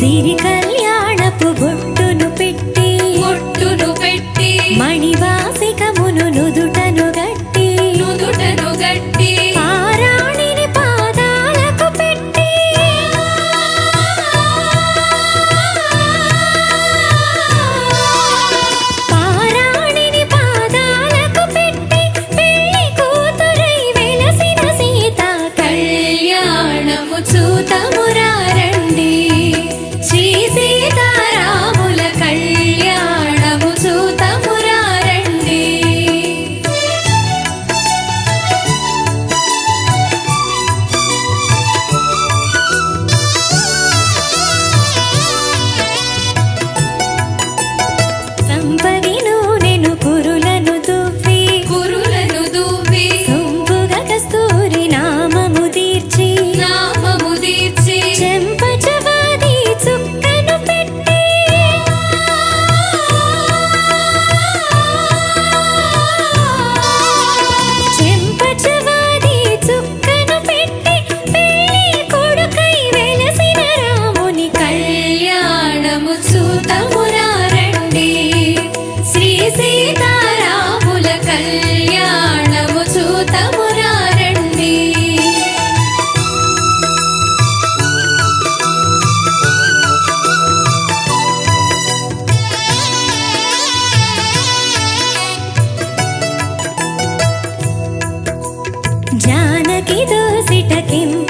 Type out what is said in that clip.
సిరి కళ్యాణపు బొట్టును పెట్టి మణివాసికమును నుదుటను గట్టి పారాణిని పాదాలకు పెట్టి పెళ్లి కూతురై వెలసిన సీత కళ్యాణము చూతమురారండి శ్రీ సీతారాముల కళ్యాణము చూతమురారండి. సంపగి నూనెను కురులను దువ్వి సొంపుగా కస్తూరి నామము తీర్చి చెంపచవాది చుక్కను పెట్టి పెళ్లి కొడుకై వెలసిన రాముని కళ్యాణము చూతమురారండి శ్రీ సీతారాముల కళ్యాణము చూతమురారండి. జానకి దోసిట కెంపు